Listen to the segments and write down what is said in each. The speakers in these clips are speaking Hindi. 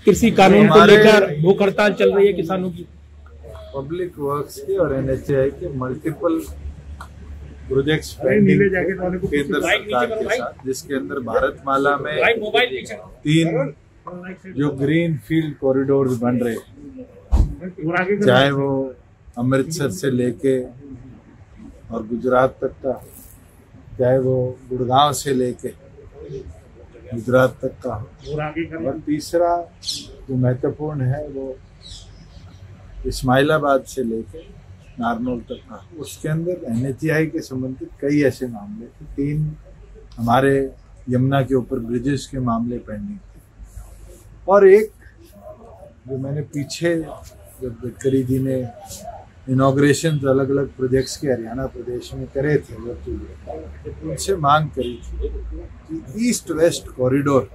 कृषि कानून को लेकर भूख हड़ताल चल रही है किसानों की। पब्लिक वर्क्स के और NHAI के मल्टीपल प्रोजेक्ट्स पेंडिंग केंद्र सरकार के साथ, जिसके अंदर भारतमाला में 3 जो ग्रीन फील्ड कॉरिडोर बन रहे हैं, चाहे वो अमृतसर से लेके और गुजरात तक का, चाहे वो गुड़गांव से लेके गुजरात तक का, और तीसरा जो महत्वपूर्ण है वो इस्माइलाबाद से लेके नारनौल तक का। उसके अंदर NHAI के संबंधित कई ऐसे मामले थे। 3 हमारे यमुना के ऊपर ब्रिजेस के मामले पेंडिंग थे, और एक जो मैंने पीछे जब गडकरी जी ने इनॉग्रेशन अलग अलग प्रोजेक्ट्स के हरियाणा प्रदेश में करे थे, उनसे मांग करी थी कि ईस्ट वेस्ट कॉरिडोर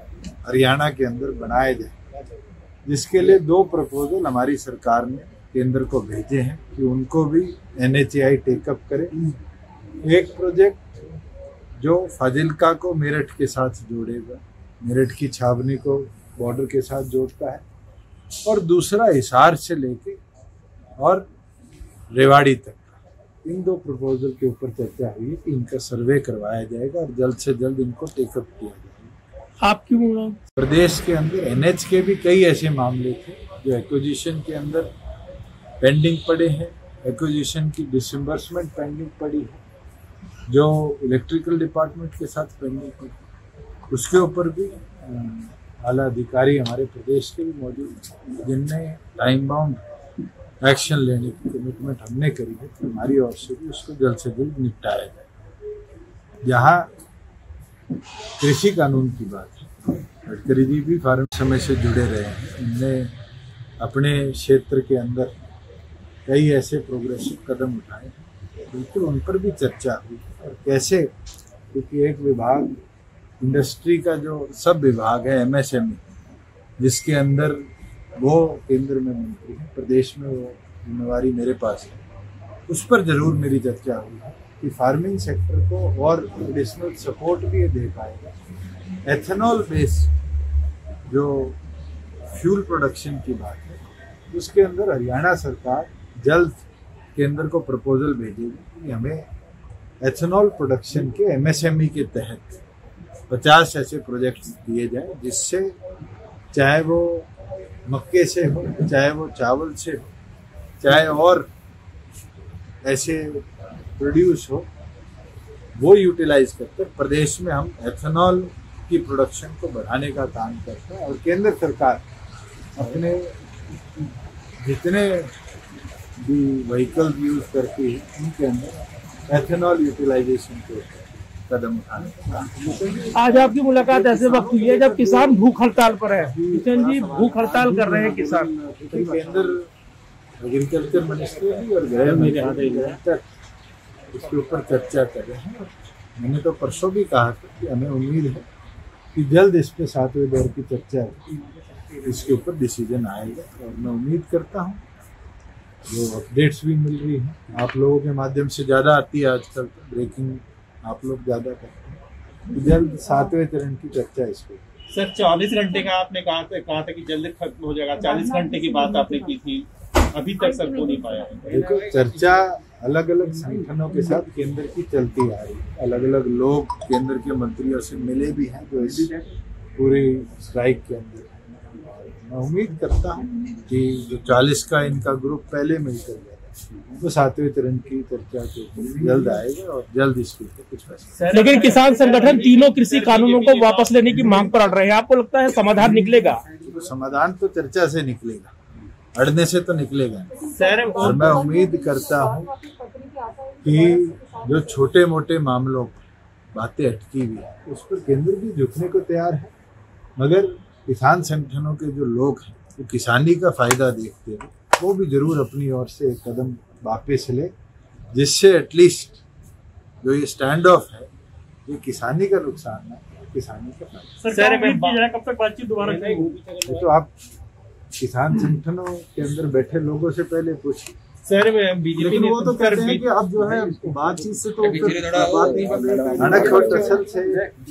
हरियाणा के अंदर बनाए जाए, जिसके लिए 2 प्रपोजल हमारी सरकार ने केंद्र को भेजे हैं कि उनको भी NHAI टेकअप करे। एक प्रोजेक्ट जो फाजिल्का को मेरठ के साथ जोड़ेगा, मेरठ की छावनी को बॉर्डर के साथ जोड़ता है, और दूसरा हिसार से लेके और रेवाड़ी तक का। इन 2 प्रपोजल के ऊपर चर्चा हुई कि इनका सर्वे करवाया जाएगा और जल्द से जल्द इनको टेकअप किया जाएगा। आप क्यों प्रदेश के अंदर NH के भी कई ऐसे मामले थे जो एक्विजिशन के अंदर पेंडिंग पड़े हैं, एक्विजिशन की डिसइंबर्समेंट पेंडिंग पड़ी है, जो इलेक्ट्रिकल डिपार्टमेंट के साथ पेंडिंग पड़ी, उसके ऊपर भी आला अधिकारी हमारे प्रदेश के भी मौजूद हैं, जिनने टाइम बाउंड एक्शन लेने की कमिटमेंट हमने करी है, तो हमारी ओर से भी उसको जल्द से जल्द निपटाया जाए। जहाँ कृषि कानून की बात है, गडकरी जी भी फार्म समय से जुड़े रहे हैं, उनने अपने क्षेत्र के अंदर कई ऐसे प्रोग्रेसिव कदम उठाए, बिल्कुल उन पर भी चर्चा हुई। और कैसे, क्योंकि एक विभाग इंडस्ट्री का जो सब विभाग है MSME, जिसके अंदर वो केंद्र में मंत्री है, प्रदेश में वो जिम्मेवारी मेरे पास है, उस पर जरूर मेरी चर्चा हुई है कि फार्मिंग सेक्टर को और एडिशनल सपोर्ट भी ये दे पाएगा। एथेनॉल बेस्ड जो फ्यूल प्रोडक्शन की बात है, उसके अंदर हरियाणा सरकार जल्द केंद्र को प्रपोजल भेजेगी कि हमें एथेनॉल प्रोडक्शन के MSME के तहत 50 ऐसे प्रोजेक्ट्स दिए जाए, जिससे चाहे वो मक्के से हो, चाहे वो चावल से हो, चाहे और ऐसे प्रोड्यूस हो, वो यूटिलाइज करते प्रदेश में हम एथेनॉल की प्रोडक्शन को बढ़ाने का काम करते हैं। और केंद्र सरकार अपने जितने भी व्हीकल यूज करती है, उनके अंदर एथेनॉल यूटिलाइजेशन के कदम उठाने का। आज आपकी मुलाकात ऐसे वक्त हुई है जब किसान भूख हड़ताल पर है। किशन जी, भूख हड़ताल कर रहे हैं किसान। केंद्र एग्रीकल्चर मिनिस्ट्री और गृह मिनिस्टर इसके ऊपर चर्चा कर रहे हैं। मैंने तो परसों भी कहा था कि हमें उम्मीद है कि जल्द इस पे 7वें दौर की चर्चा इसके ऊपर डिसीजन आएगा, और मैं उम्मीद करता हूँ जो अपडेट्स भी मिल रही हैं आप लोगों के माध्यम से ज़्यादा आती है, आजकल ब्रेकिंग आप लोग ज़्यादा करते हैं, जल्द 7वें चरण की चर्चा इसको। सर 44 घंटे का आपने कहा था कि जल्द खत्म हो जाएगा, 40 घंटे की बात आपने की थी, अभी तक सर हो नहीं पाया है। देखो, चर्चा अलग अलग संगठनों के साथ केंद्र की चलती आ रही है, अलग अलग लोग केंद्र के मंत्रियों से मिले भी हैं जो इस पूरी स्ट्राइक के अंदर। मैं उम्मीद करता हूँ कि जो 40 का इनका ग्रुप पहले मिलकर गया तो 7वें चरण की चर्चा के ऊपर जल्द आएगा और जल्द इसके ऊपर कुछ फैसला। लेकिन किसान संगठन तीनों कृषि कानूनों को वापस लेने की मांग पर अड़ रहे हैं, आपको लगता है समाधान निकलेगा? तो समाधान तो चर्चा से निकलेगा, अड़ने से तो निकलेगा। सर, और मैं उम्मीद करता हूँ कि जो छोटे मोटे मामलों बातें अटकी हुई है उस पर केंद्र भी झुकने को तैयार है, मगर किसान संगठनों के जो लोग हैं वो किसानी का फायदा देखते हैं, वो भी जरूर अपनी ओर से एक कदम वापस ले, जिससे एटलीस्ट जो ये स्टैंड ऑफ है ये किसानी का नुकसान है, किसानी का फायदा। कब तक बातचीत दोबारा ये तो आप किसान संगठनों के अंदर बैठे लोगों से पहले पूछिए। सर, बीजेपी ने वो तो कहते हैं कि अब जो है बातचीत से तो बात नहीं बन रही, अड़क और टसल से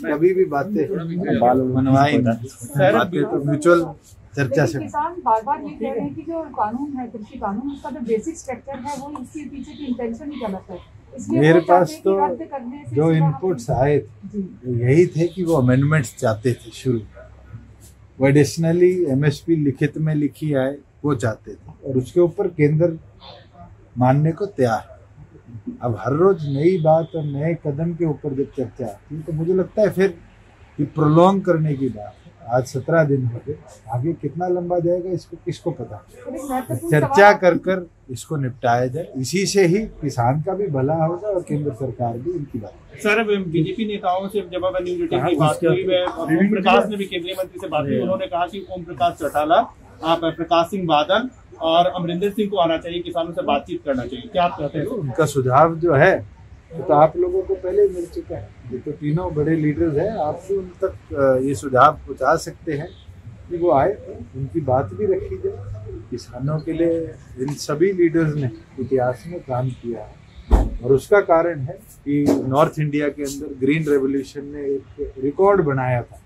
कभी भी बातें मनवाई, बातें तो म्यूचुअल चर्चा से। किसान बार बार ये कह रहे हैं कि जो कानून है, कृषि कानून, उसका जो बेसिक स्ट्रक्चर है वो इसके पीछे की इंटेंशन ही गलत है। मेरे पास तो जो इनपुट्स आए थे वो यही थे कि वो अमेंडमेंट्स चाहते थे शुरू, वो एडिशनली एमएसपी लिखित में लिखी आए वो चाहते थे, और उसके ऊपर केंद्र मानने को तैयार। अब हर रोज नई बात और नए कदम के ऊपर जब चर्चा आती है तो मुझे लगता है फिर ये प्रोलॉन्ग करने की बात है। आज 17 दिन हो गए, आगे कितना लंबा जाएगा इसको किसको पता। चर्चा कर कर इसको निपटाया जाए, इसी से ही किसान का भी भला होगा और केंद्र सरकार भी इनकी बात। सर, बीजेपी नेताओं से जब न्यूज एटीन की बात हुई, ओम प्रकाश ने भी केंद्रीय मंत्री से बात की, उन्होंने कहा कि ओम प्रकाश चौटाला, आप प्रकाश सिंह बादल और अमरिंदर सिंह को आना चाहिए, किसानों से बातचीत करना चाहिए। क्या आप कहते हैं? उनका सुझाव जो है तो आप लोगों को पहले मिल चुका है, ये तो तीनों बड़े लीडर्स हैं, आप भी उन तक ये सुझाव पहुंचा सकते हैं कि वो आए, उनकी बात भी रखी जाए। किसानों के लिए इन सभी लीडर्स ने इतिहास में काम किया है, और उसका कारण है कि नॉर्थ इंडिया के अंदर ग्रीन रेवोल्यूशन ने एक रिकॉर्ड बनाया था।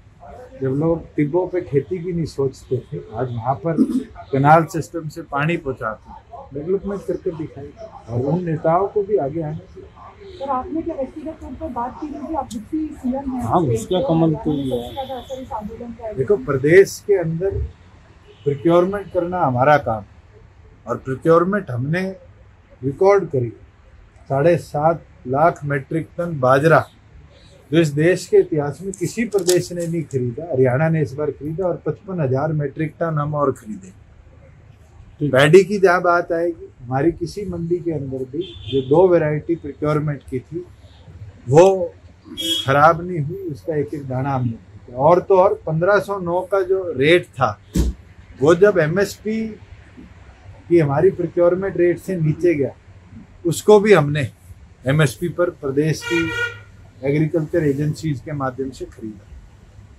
जब लोग टिब्बों पे खेती की नहीं सोचते थे, आज वहाँ पर कैनाल सिस्टम से पानी पहुँचाते, डेवलपमेंट करके दिखाई, और उन नेताओं को भी आगे आने चाहिए। सर, आपने क्या व्यक्तिगत तौर पर बात की कि आप डिप्टी सीएम हैं? हाँ, उसका कमल तो ये है। देखो, प्रदेश के अंदर प्रोक्योरमेंट करना हमारा काम, और प्रोक्योरमेंट हमने रिकॉर्ड करी 7.5 लाख मेट्रिक टन बाजरा, जो इस देश के इतिहास में किसी प्रदेश ने नहीं खरीदा। हरियाणा ने इस बार खरीदा, और 55,000 मेट्रिक टन हम और खरीदे। पैडी की जहाँ बात आएगी, हमारी किसी मंडी के अंदर भी जो 2 वैरायटी प्रोक्योरमेंट की थी वो खराब नहीं हुई, उसका एक एक दाना हमने। और तो और 1509 का जो रेट था वो जब एमएसपी की हमारी प्रोक्योरमेंट रेट से नीचे गया, उसको भी हमने एमएसपी पर प्रदेश की एग्रीकल्चर एजेंसीज के माध्यम से खरीदा।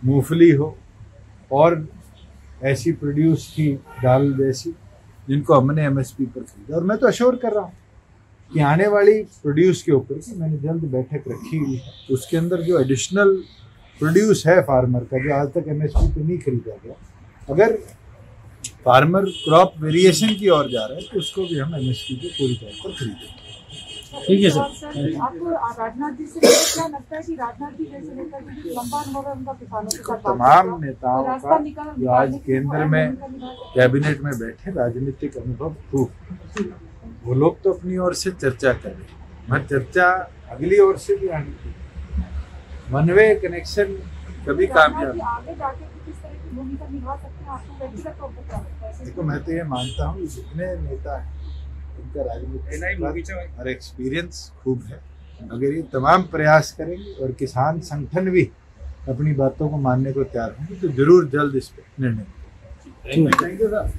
मूंगफली हो और ऐसी प्रोड्यूस की दाल जैसी, जिनको हमने एमएसपी पर खरीदा। और मैं तो अश्योर कर रहा हूँ कि आने वाली प्रोड्यूस के ऊपर की मैंने जल्द बैठक रखी हुई है, उसके अंदर जो एडिशनल प्रोड्यूस है फार्मर का, जो आज तक एमएसपी पे नहीं खरीदा गया, अगर फार्मर क्रॉप वेरिएशन की ओर जा रहा है तो उसको भी हम एमएसपी पे पूरी तौर पर खरीदेंगे। ठीक है सर। आपको राजनाथ जी से क्या लगता है कि राजनाथ जी जैसे नेता जो लंबा अनुभव है उनका किसानों के साथ, तमाम नेताओं का जो आज केंद्र में कैबिनेट में बैठे, राजनीतिक अनुभव खूब, वो लोग तो अपनी ओर से चर्चा कर रहे हैं, मैं चर्चा अगली ओर से भी आनी थी। वन वे कनेक्शन कभी कामयाब। आगे जाके किस तरह की भूमिका निभा सकते हैं, आपको व्यक्तिगत तौर पर क्या लगता है? देखो, मैं तो ये मानता हूँ जितने नेता हैं उनका राजनीतिक और एक्सपीरियंस खूब है। अगर ये तमाम प्रयास करेंगे और किसान संगठन भी अपनी बातों को मानने को तैयार होंगे तो जरूर जल्द इस पर निर्णय। Thank you sir.